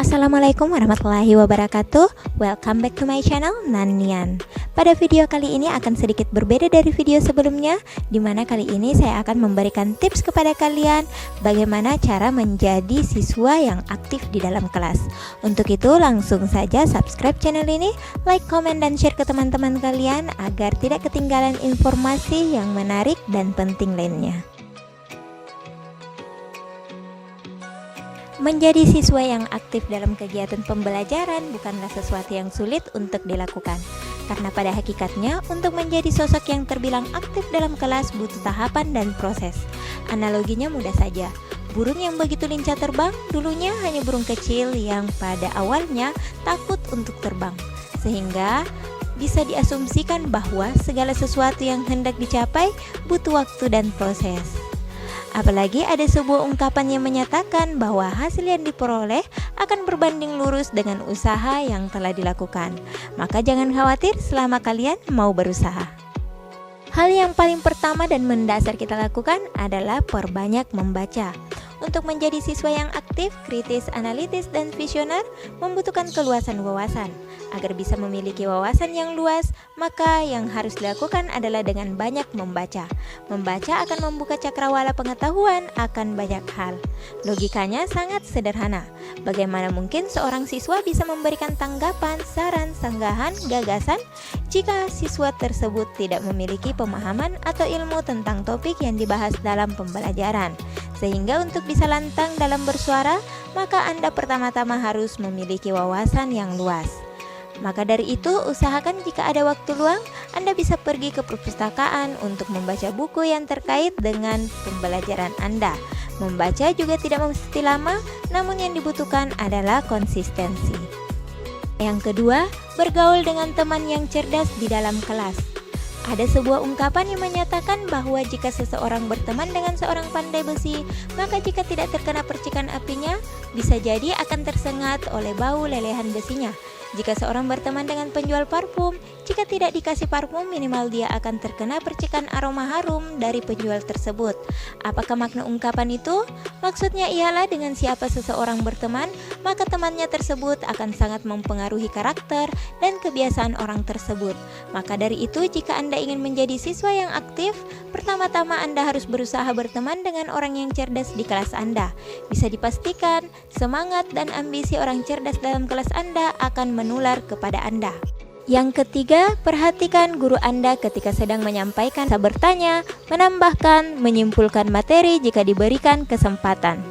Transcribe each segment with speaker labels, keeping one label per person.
Speaker 1: Assalamualaikum warahmatullahi wabarakatuh. Welcome back to my channel Nanian. Pada video kali ini akan sedikit berbeda dari video sebelumnya, dimana kali ini saya akan memberikan tips kepada kalian bagaimana cara menjadi siswa yang aktif di dalam kelas. Untuk itu langsung saja subscribe channel ini, like, komen, dan share ke teman-teman kalian agar tidak ketinggalan informasi yang menarik dan penting lainnya. Menjadi siswa yang aktif dalam kegiatan pembelajaran bukanlah sesuatu yang sulit untuk dilakukan. Karena pada hakikatnya, untuk menjadi sosok yang terbilang aktif dalam kelas butuh tahapan dan proses. Analoginya mudah saja. Burung yang begitu lincah terbang, dulunya hanya burung kecil yang pada awalnya takut untuk terbang. Sehingga bisa diasumsikan bahwa segala sesuatu yang hendak dicapai butuh waktu dan proses. Apalagi ada sebuah ungkapan yang menyatakan bahwa hasil yang diperoleh akan berbanding lurus dengan usaha yang telah dilakukan. Maka jangan khawatir selama kalian mau berusaha. Hal yang paling pertama dan mendasar kita lakukan adalah perbanyak membaca. Untuk menjadi siswa yang aktif, kritis, analitis, dan visioner membutuhkan keluasan wawasan. Agar bisa memiliki wawasan yang luas, maka yang harus dilakukan adalah dengan banyak membaca. Membaca akan membuka cakrawala pengetahuan akan banyak hal. Logikanya sangat sederhana. Bagaimana mungkin seorang siswa bisa memberikan tanggapan, saran, sanggahan, gagasan jika siswa tersebut tidak memiliki pemahaman atau ilmu tentang topik yang dibahas dalam pembelajaran? Sehingga untuk bisa lantang dalam bersuara, maka Anda pertama-tama harus memiliki wawasan yang luas. Maka dari itu, usahakan jika ada waktu luang, Anda bisa pergi ke perpustakaan untuk membaca buku yang terkait dengan pembelajaran Anda. Membaca juga tidak mesti lama, namun yang dibutuhkan adalah konsistensi. Yang kedua, bergaul dengan teman yang cerdas di dalam kelas. Ada sebuah ungkapan yang menyatakan bahwa jika seseorang berteman dengan seorang pandai besi, maka jika tidak terkena percikan apinya, bisa jadi akan tersengat oleh bau lelehan besinya. Jika seorang berteman dengan penjual parfum, jika tidak dikasih parfum, minimal dia akan terkena percikan aroma harum dari penjual tersebut. Apakah makna ungkapan itu? Maksudnya ialah dengan siapa seseorang berteman, maka temannya tersebut akan sangat mempengaruhi karakter dan kebiasaan orang tersebut. Maka dari itu, jika Anda ingin menjadi siswa yang aktif, pertama-tama Anda harus berusaha berteman dengan orang yang cerdas di kelas Anda. Bisa dipastikan, semangat dan ambisi orang cerdas dalam kelas Anda akan menular kepada Anda. Yang ketiga, perhatikan guru Anda ketika sedang menyampaikan, bisa bertanya, menambahkan, menyimpulkan materi jika diberikan kesempatan.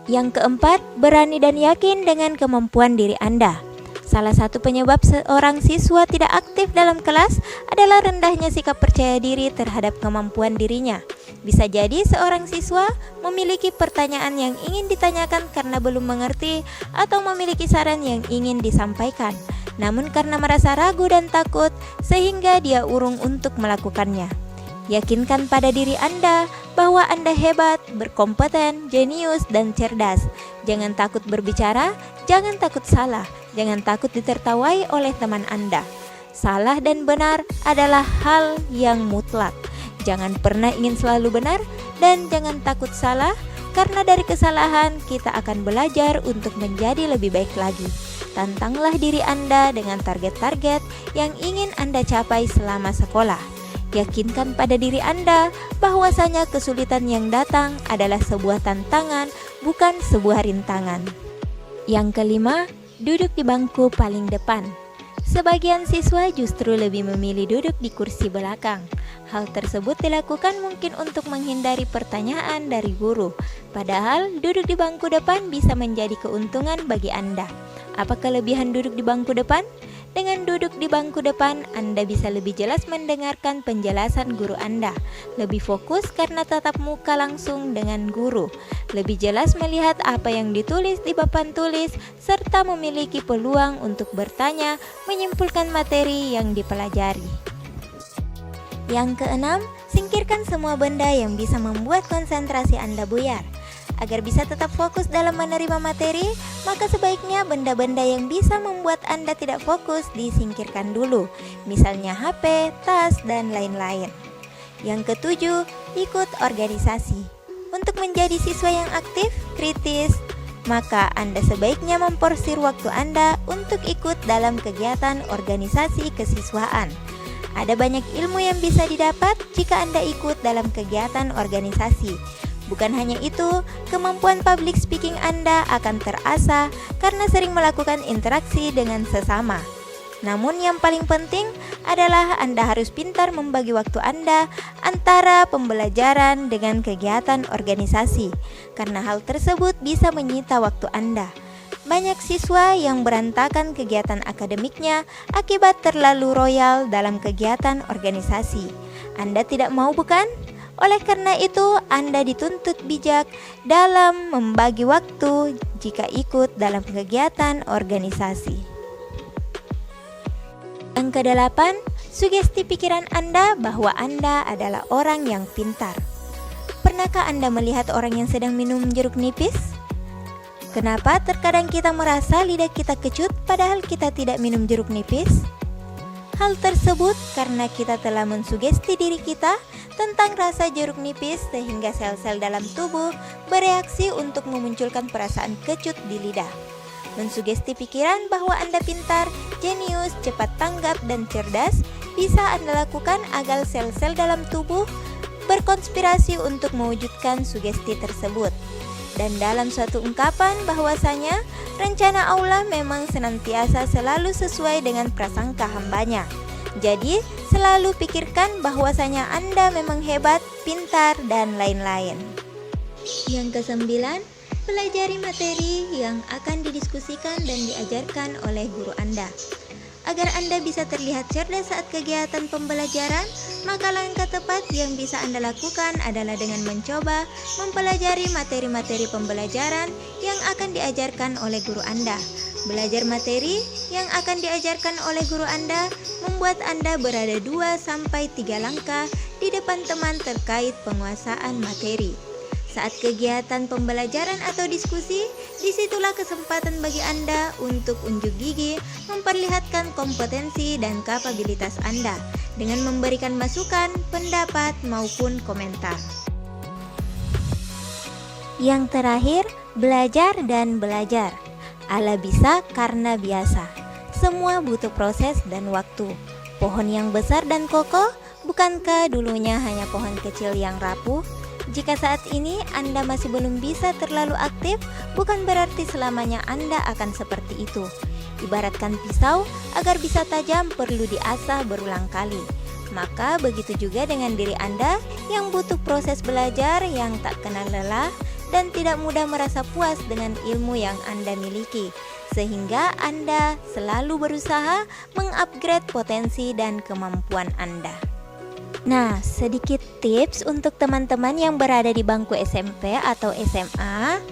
Speaker 1: Yang keempat, berani dan yakin dengan kemampuan diri Anda. Salah satu penyebab seorang siswa tidak aktif dalam kelas adalah rendahnya sikap percaya diri terhadap kemampuan dirinya. Bisa jadi seorang siswa memiliki pertanyaan yang ingin ditanyakan karena belum mengerti atau memiliki saran yang ingin disampaikan. Namun karena merasa ragu dan takut sehingga dia urung untuk melakukannya. Yakinkan pada diri Anda bahwa Anda hebat, berkompeten, jenius, dan cerdas. Jangan takut berbicara, jangan takut salah, jangan takut ditertawai oleh teman Anda. Salah dan benar adalah hal yang mutlak. Jangan pernah ingin selalu benar dan jangan takut salah, karena dari kesalahan kita akan belajar untuk menjadi lebih baik lagi. Tantanglah diri Anda dengan target-target yang ingin Anda capai selama sekolah. Yakinkan pada diri Anda bahwasanya kesulitan yang datang adalah sebuah tantangan, bukan sebuah rintangan. Yang kelima, duduk di bangku paling depan. Sebagian siswa justru lebih memilih duduk di kursi belakang. Hal tersebut dilakukan mungkin untuk menghindari pertanyaan dari guru. Padahal duduk di bangku depan bisa menjadi keuntungan bagi Anda. Apa kelebihan duduk di bangku depan? Dengan duduk di bangku depan, Anda bisa lebih jelas mendengarkan penjelasan guru Anda, lebih fokus karena tatap muka langsung dengan guru, lebih jelas melihat apa yang ditulis di papan tulis, serta memiliki peluang untuk bertanya, menyimpulkan materi yang dipelajari. Yang keenam, singkirkan semua benda yang bisa membuat konsentrasi Anda buyar. Agar bisa tetap fokus dalam menerima materi, maka sebaiknya benda-benda yang bisa membuat Anda tidak fokus disingkirkan dulu, misalnya HP, tas, dan lain-lain. Yang ketujuh, ikut organisasi. Untuk menjadi siswa yang aktif, kritis, maka Anda sebaiknya memporsir waktu Anda untuk ikut dalam kegiatan organisasi kesiswaan. Ada banyak ilmu yang bisa didapat jika Anda ikut dalam kegiatan organisasi. Bukan hanya itu, kemampuan public speaking Anda akan terasah karena sering melakukan interaksi dengan sesama. Namun yang paling penting adalah Anda harus pintar membagi waktu Anda antara pembelajaran dengan kegiatan organisasi, karena hal tersebut bisa menyita waktu Anda. Banyak siswa yang berantakan kegiatan akademiknya akibat terlalu royal dalam kegiatan organisasi. Anda tidak mau, bukan? Oleh karena itu, Anda dituntut bijak dalam membagi waktu jika ikut dalam kegiatan organisasi. Yang kedelapan, sugesti pikiran Anda bahwa Anda adalah orang yang pintar. Pernahkah Anda melihat orang yang sedang minum jeruk nipis? Kenapa terkadang kita merasa lidah kita kecut padahal kita tidak minum jeruk nipis? Hal tersebut karena kita telah mensugesti diri kita tentang rasa jeruk nipis sehingga sel-sel dalam tubuh bereaksi untuk memunculkan perasaan kecut di lidah. Mensugesti pikiran bahwa Anda pintar, jenius, cepat tanggap, dan cerdas bisa Anda lakukan agar sel-sel dalam tubuh berkonspirasi untuk mewujudkan sugesti tersebut. Dan dalam suatu ungkapan bahwasanya rencana Allah memang senantiasa selalu sesuai dengan prasangka hambanya. Jadi selalu pikirkan bahwasanya Anda memang hebat, pintar, dan lain-lain. Yang kesembilan, pelajari materi yang akan didiskusikan dan diajarkan oleh guru Anda. Agar Anda bisa terlihat cerdas saat kegiatan pembelajaran, maka langkah tepat yang bisa Anda lakukan adalah dengan mencoba mempelajari materi-materi pembelajaran yang akan diajarkan oleh guru Anda. Belajar materi yang akan diajarkan oleh guru Anda membuat Anda berada 2-3 langkah di depan teman terkait penguasaan materi. Saat kegiatan pembelajaran atau diskusi, disitulah kesempatan bagi Anda untuk unjuk gigi memperlihatkan kompetensi dan kapabilitas Anda dengan memberikan masukan, pendapat, maupun komentar. Yang terakhir, belajar dan belajar. Ala bisa karena biasa. Semua butuh proses dan waktu. Pohon yang besar dan kokoh, bukankah dulunya hanya pohon kecil yang rapuh? Jika saat ini Anda masih belum bisa terlalu aktif, bukan berarti selamanya Anda akan seperti itu. Ibaratkan pisau, agar bisa tajam perlu diasah berulang kali. Maka begitu juga dengan diri Anda yang butuh proses belajar yang tak kenal lelah dan tidak mudah merasa puas dengan ilmu yang Anda miliki, sehingga Anda selalu berusaha mengupgrade potensi dan kemampuan Anda. Nah, sedikit tips untuk teman-teman yang berada di bangku SMP atau SMA.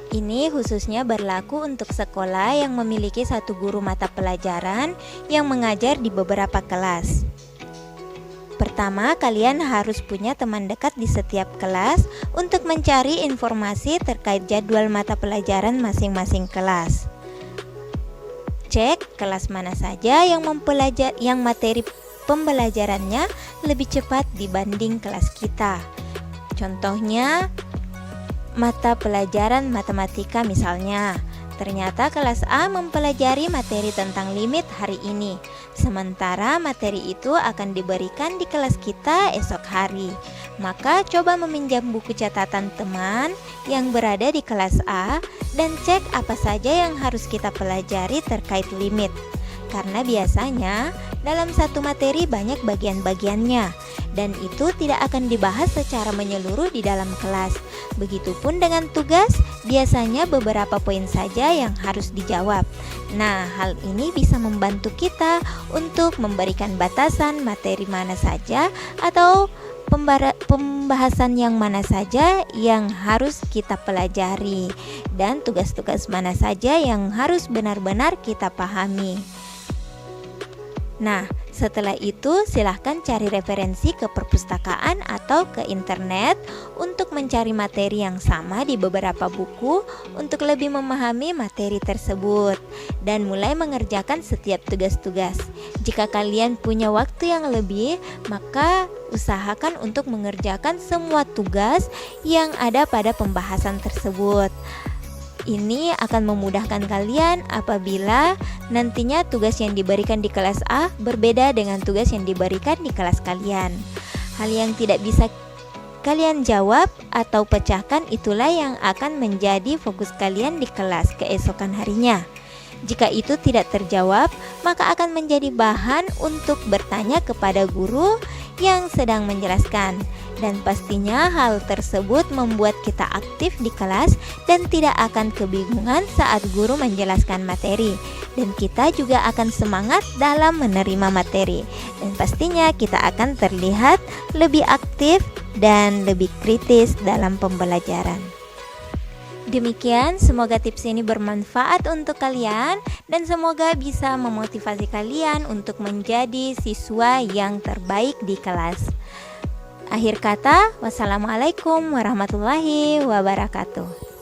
Speaker 1: Ini khususnya berlaku untuk sekolah yang memiliki satu guru mata pelajaran yang mengajar di beberapa kelas. Pertama, kalian harus punya teman dekat di setiap kelas untuk mencari informasi terkait jadwal mata pelajaran masing-masing kelas. Cek kelas mana saja yang materi pembelajarannya lebih cepat dibanding kelas kita. Contohnya, mata pelajaran matematika misalnya. Ternyata kelas A mempelajari materi tentang limit hari ini, sementara materi itu akan diberikan di kelas kita esok hari. Maka coba meminjam buku catatan teman yang berada di kelas A dan cek apa saja yang harus kita pelajari terkait limit. Karena biasanya dalam satu materi banyak bagian-bagiannya dan itu tidak akan dibahas secara menyeluruh di dalam kelas. Begitupun dengan tugas, biasanya beberapa poin saja yang harus dijawab. Nah, hal ini bisa membantu kita untuk memberikan batasan materi mana saja atau pembahasan yang mana saja yang harus kita pelajari dan tugas-tugas mana saja yang harus benar-benar kita pahami. Nah, setelah itu silahkan cari referensi ke perpustakaan atau ke internet untuk mencari materi yang sama di beberapa buku untuk lebih memahami materi tersebut dan mulai mengerjakan setiap tugas-tugas. Jika kalian punya waktu yang lebih, maka usahakan untuk mengerjakan semua tugas yang ada pada pembahasan tersebut. ini akan memudahkan kalian apabila nantinya tugas yang diberikan di kelas A berbeda dengan tugas yang diberikan di kelas kalian. Hal yang tidak bisa kalian jawab atau pecahkan itulah yang akan menjadi fokus kalian di kelas keesokan harinya. Jika itu tidak terjawab, maka akan menjadi bahan untuk bertanya kepada guru yang sedang menjelaskan. Dan pastinya hal tersebut membuat kita aktif di kelas dan tidak akan kebingungan saat guru menjelaskan materi. Dan kita juga akan semangat dalam menerima materi. Dan pastinya kita akan terlihat lebih aktif dan lebih kritis dalam pembelajaran. Demikian, semoga tips ini bermanfaat untuk kalian dan semoga bisa memotivasi kalian untuk menjadi siswa yang terbaik di kelas. Akhir kata, wassalamualaikum warahmatullahi wabarakatuh.